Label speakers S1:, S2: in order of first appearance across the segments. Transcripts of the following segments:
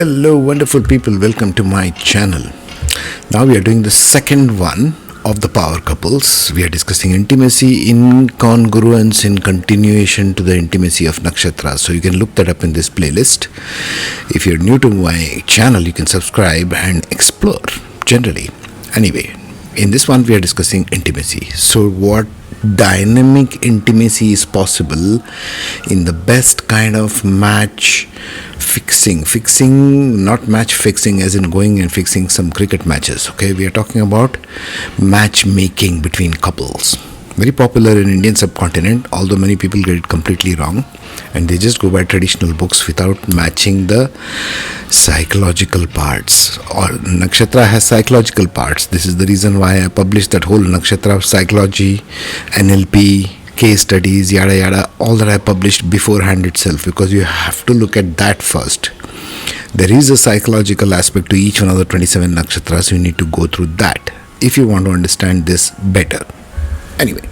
S1: Hello, wonderful people. Welcome to my channel. Now we are doing the second one of the power couples. We are discussing intimacy in congruence in continuation to the intimacy of Nakshatra. So you can look that up in this playlist. If you're new to my channel, you can subscribe and explore generally. Anyway, in this one we are discussing intimacy. So what dynamic intimacy is possible in the best kind of match fixing, not match fixing as in going and fixing some cricket matches. Okay, we are talking about matchmaking between couples, very popular in Indian subcontinent, although many people get it completely wrong and they just go by traditional books without matching the psychological parts. Or Nakshatra has psychological parts. This is the reason why I published that whole Nakshatra psychology, NLP, case studies, yada yada, all that I published beforehand itself, because you have to look at that first. There is a psychological aspect to each one of the 27 nakshatras. You need to go through that if you want to understand this better. Anyway,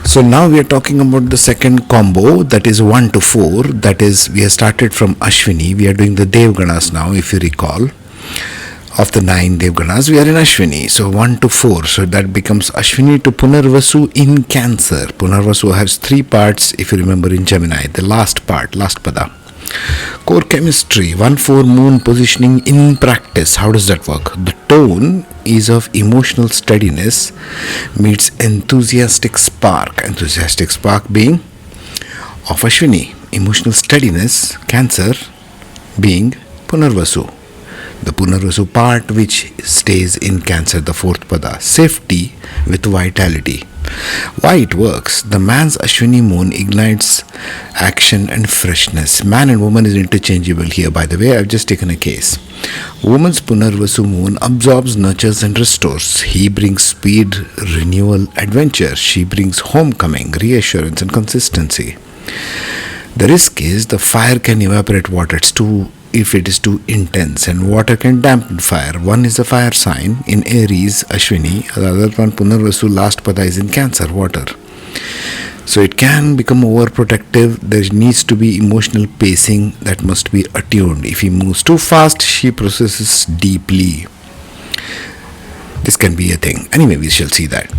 S1: so now we are talking about the second combo, that is 1 to 4. That is, we have started from Ashwini. We are doing the Devganas now, if you recall. Of the 9 Devganas, we are in Ashwini. So 1 to 4. So that becomes Ashwini to Punarvasu in Cancer. Punarvasu has 3 parts, if you remember, in Gemini. The last part, last pada. Core chemistry, 1-4 moon positioning in practice. How does that work? The tone is of emotional steadiness meets enthusiastic spark. Enthusiastic spark being of Ashwini. Emotional steadiness, Cancer, being Punarvasu. The Punarvasu part which stays in Cancer, the 4th pada. Safety with vitality. Why it works? The man's Ashwini Moon ignites action and freshness. Man and woman is interchangeable here, by the way. I've just taken a case. Woman's Punarvasu Moon absorbs, nurtures and restores. He brings speed, renewal, adventure. She brings homecoming, reassurance and consistency. The risk is the fire can evaporate water. If it is too intense, and water can dampen fire. One is a fire sign in Aries, Ashwini. The other one, Punarvasu, last pada is in Cancer, water. So it can become overprotective. There needs to be emotional pacing that must be attuned. If he moves too fast, she processes deeply. This can be a thing. Anyway, we shall see that.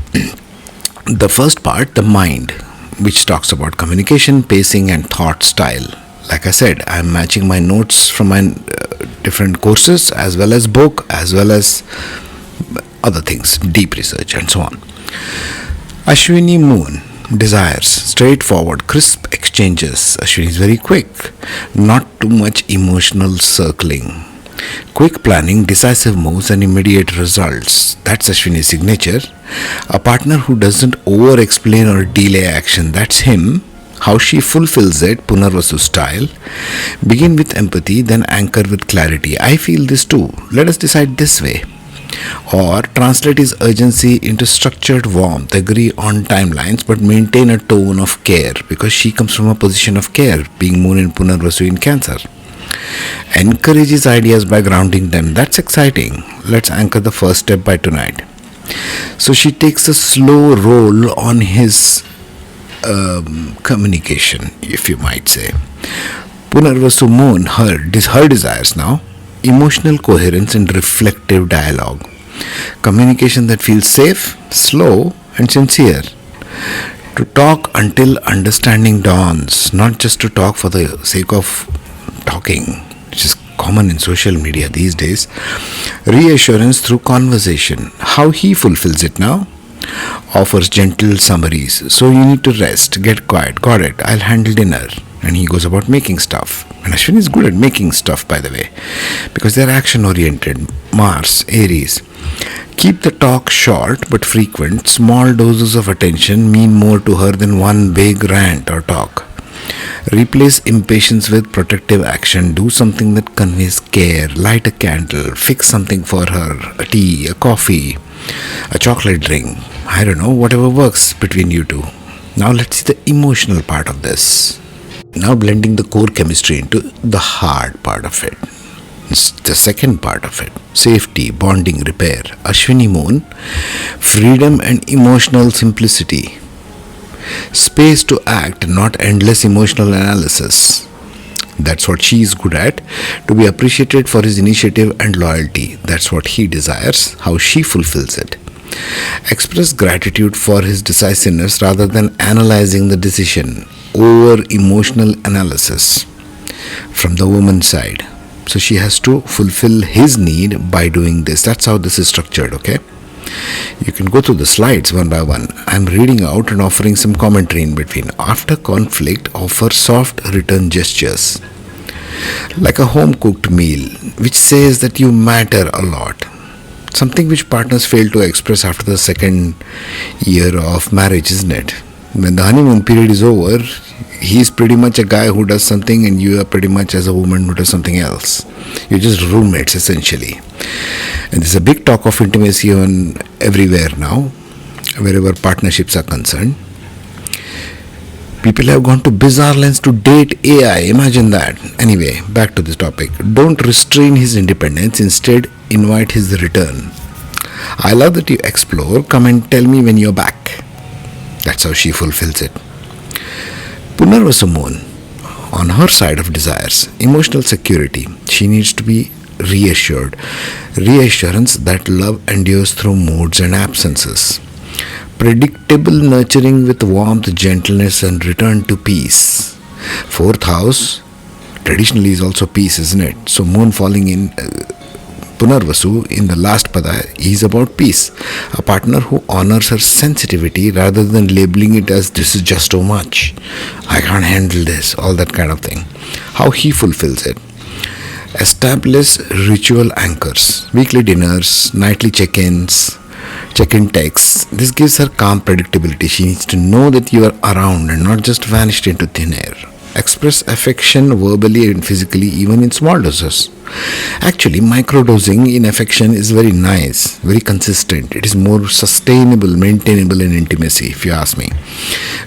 S1: The first part, the mind, which talks about communication, pacing and thought style. Like I said, I am matching my notes from my different courses as well as book, as well as other things, deep research and so on. Ashwini Moon, desires, straightforward, crisp exchanges. Ashwini is very quick, not too much emotional circling. Quick planning, decisive moves and immediate results. That's Ashwini's signature. A partner who doesn't over-explain or delay action. That's him. How she fulfills it, Punarvasu style. Begin with empathy, then anchor with clarity. I feel this too. Let us decide this way. Or translate his urgency into structured warmth. Agree on timelines but maintain a tone of care, because she comes from a position of care, being Moon in Punarvasu in Cancer. Encourage his ideas by grounding them. That's exciting. Let's anchor the first step by tonight. So she takes a slow roll on his communication, if you might say. Punarvasu Moon, her desires now. Emotional coherence and reflective dialogue. Communication that feels safe, slow and sincere. To talk until understanding dawns, not just to talk for the sake of talking, which is common in social media these days. Reassurance through conversation. How he fulfills it now? Offers gentle summaries. So you need to rest, get quiet, got it, I'll handle dinner. And he goes about making stuff. And Ashwini is good at making stuff, by the way, because they're action oriented. Mars, Aries. Keep the talk short but frequent. Small doses of attention mean more to her than one big rant or talk. Replace impatience with protective action. Do something that conveys care. Light a candle. Fix something for her. A tea, a coffee, a chocolate drink. I don't know, whatever works between you two. Now let's see the emotional part of this. Now blending the core chemistry into the hard part of it. It's the second part of it. Safety, bonding, repair. Ashwini Moon, freedom and emotional simplicity. Space to act, not endless emotional analysis. That's what she is good at. To be appreciated for his initiative and loyalty. That's what he desires. How she fulfills it. Express gratitude for his decisiveness rather than analyzing the decision over emotional analysis from the woman's side. So she has to fulfill his need by doing this. That's how this is structured, okay? You can go through the slides one by one. I'm reading out and offering some commentary in between. After conflict, offer soft return gestures. Like a home-cooked meal, which says that you matter a lot. Something which partners fail to express after the second year of marriage, isn't it? When the honeymoon period is over, he's pretty much a guy who does something and you are pretty much as a woman who does something else. You're just roommates essentially. And there's a big talk of intimacy on everywhere now, wherever partnerships are concerned. People have gone to bizarre lengths to date AI. Imagine that. Anyway, back to this topic. Don't restrain his independence. Instead, invite his return. I love that you explore. Come and tell me when you're back. That's how she fulfills it. Punarvasu Moon, on her side of desires, emotional security. She needs to be reassured. Reassurance that love endures through moods and absences. Predictable nurturing with warmth, gentleness, and return to peace. Fourth house, traditionally is also peace, isn't it? So Moon falling in Punarvasu in the last pada is about peace. A partner who honors her sensitivity rather than labeling it as this is just too much. I can't handle this, all that kind of thing. How he fulfills it. Establish ritual anchors. Weekly dinners, nightly check-ins, check-in texts. This gives her calm predictability. She needs to know that you are around and not just vanished into thin air. Express affection verbally and physically even in small doses. Actually, microdosing in affection is very nice, very consistent. It is more sustainable, maintainable in intimacy, if you ask me.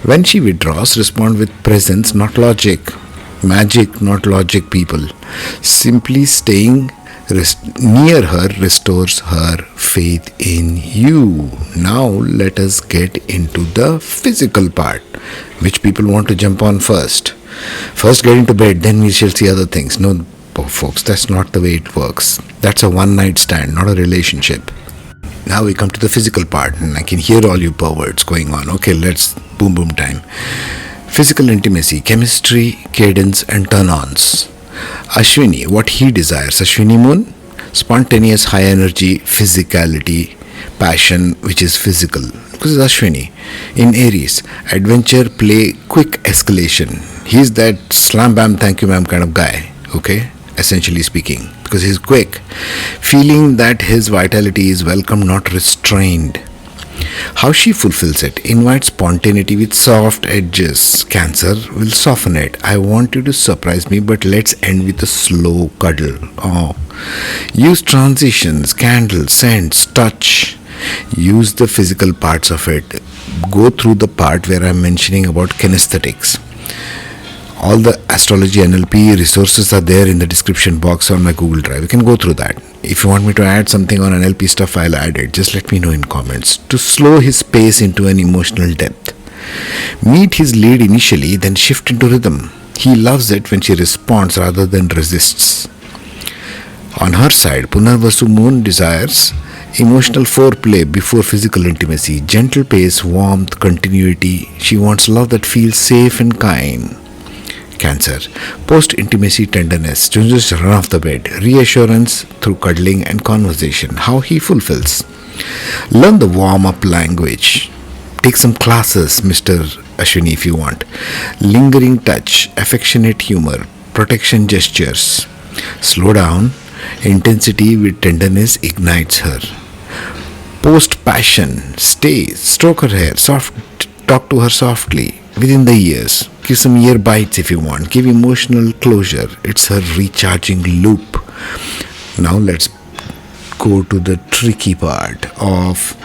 S1: When she withdraws, respond with presence, not logic. Magic, not logic, people. Simply staying near her restores her faith in you. Now let us get into the physical part, which people want to jump on first. First get into bed, then we shall see other things. No, folks, that's not the way it works. That's a one-night stand, not a relationship. Now we come to the physical part, and I can hear all you perverts going on. Okay, let's boom time. Physical intimacy, chemistry, cadence, and turn-ons. Ashwini, what he desires. Ashwini Moon, spontaneous high energy, physicality, passion, which is physical. Because it's Ashwini. In Aries, adventure, play, quick escalation. He's that slam bam thank you ma'am kind of guy, okay, essentially speaking, because he's quick. Feeling that his vitality is welcome, not restrained. How she fulfills it. Invite spontaneity with soft edges. Cancer will soften it. I want you to surprise me, but let's end with a slow cuddle. Oh. Use transitions, candles, scents, touch. Use the physical parts of it. Go through the part where I'm mentioning about kinesthetics. All the astrology NLP resources are there in the description box on my Google Drive. You can go through that. If you want me to add something on NLP stuff, I'll add it. Just let me know in comments. To slow his pace into an emotional depth. Meet his lead initially, then shift into rhythm. He loves it when she responds rather than resists. On her side, Punarvasu Moon desires emotional foreplay before physical intimacy. Gentle pace, warmth, continuity. She wants love that feels safe and kind. Cancer. Post-intimacy tenderness. Don't just run off the bed. Reassurance through cuddling and conversation. How he fulfills. Learn the warm-up language. Take some classes, Mr. Ashwini, if you want. Lingering touch. Affectionate humor. Protection gestures. Slow down. Intensity with tenderness ignites her. Post-passion. Stay. Stroke her hair. Talk to her softly. Within the ears. Give some ear bites if you want. Give emotional closure. It's her recharging loop. Now let's go to the tricky part of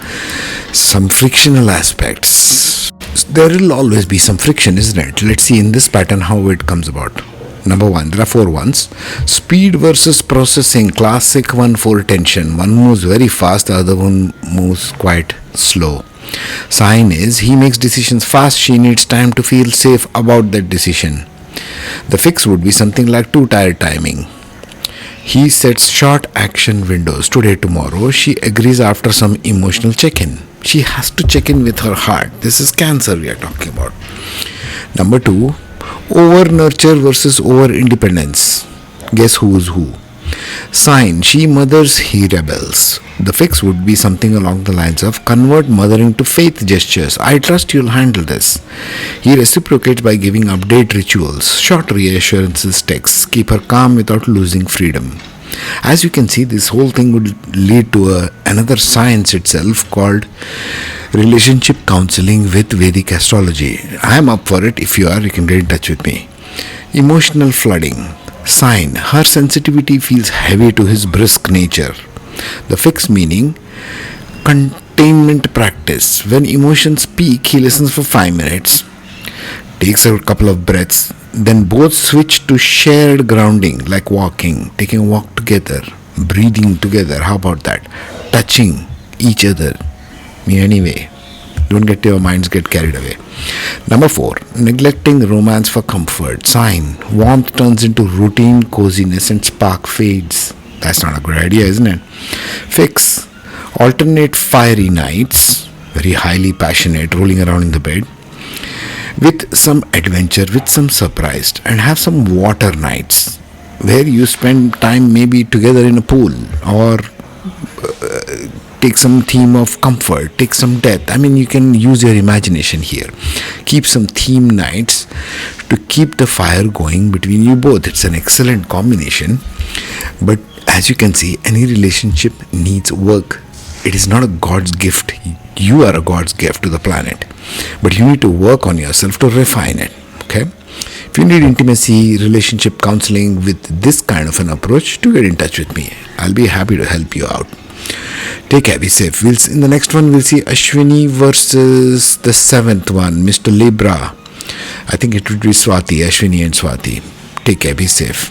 S1: some frictional aspects. There will always be some friction, isn't it? Let's see in this pattern how it comes about. Number one, there are 4 ones. Speed versus processing. Classic one, full tension. One moves very fast, the other one moves quite slow. Sign is he makes decisions fast. She needs time to feel safe about that decision. The fix would be something like too tired timing. He sets short action windows today, tomorrow. She agrees after some emotional check in. She has to check in with her heart. This is Cancer we are talking about. Number 2, over nurture versus over independence. Guess who's who? Sign, she mothers, he rebels. The fix would be something along the lines of convert mothering to faith gestures. I trust you'll handle this. He reciprocates by giving update rituals, short reassurances texts, keep her calm without losing freedom. As you can see, this whole thing would lead to another science itself called relationship counseling with Vedic astrology. I am up for it. If you are, you can get in touch with me. Emotional flooding. Sign, her sensitivity feels heavy to his brisk nature. The fixed meaning, containment practice. When emotions peak, he listens for 5 minutes, takes a couple of breaths, then both switch to shared grounding, like walking, taking a walk together, breathing together. How about that? Touching each other in any way. Don't get your minds get carried away. Number 4, neglecting romance for comfort. Sign, warmth turns into routine, coziness, and spark fades. That's not a good idea, isn't it? Fix, alternate fiery nights, very highly passionate, rolling around in the bed, with some adventure, with some surprise, and have some water nights where you spend time maybe together in a pool, or take some theme of comfort, take some death. I mean, you can use your imagination here. Keep some theme nights to keep the fire going between you both. It's an excellent combination. But as you can see, any relationship needs work. It is not a God's gift. You are a God's gift to the planet. But you need to work on yourself to refine it. Okay? If you need intimacy, relationship counseling with this kind of an approach, do get in touch with me. I'll be happy to help you out. Take care, be safe. In the next one, we'll see Ashwini versus the 7th one, Mr. Libra. I think it would be Swati, Ashwini and Swati. Take care, be safe.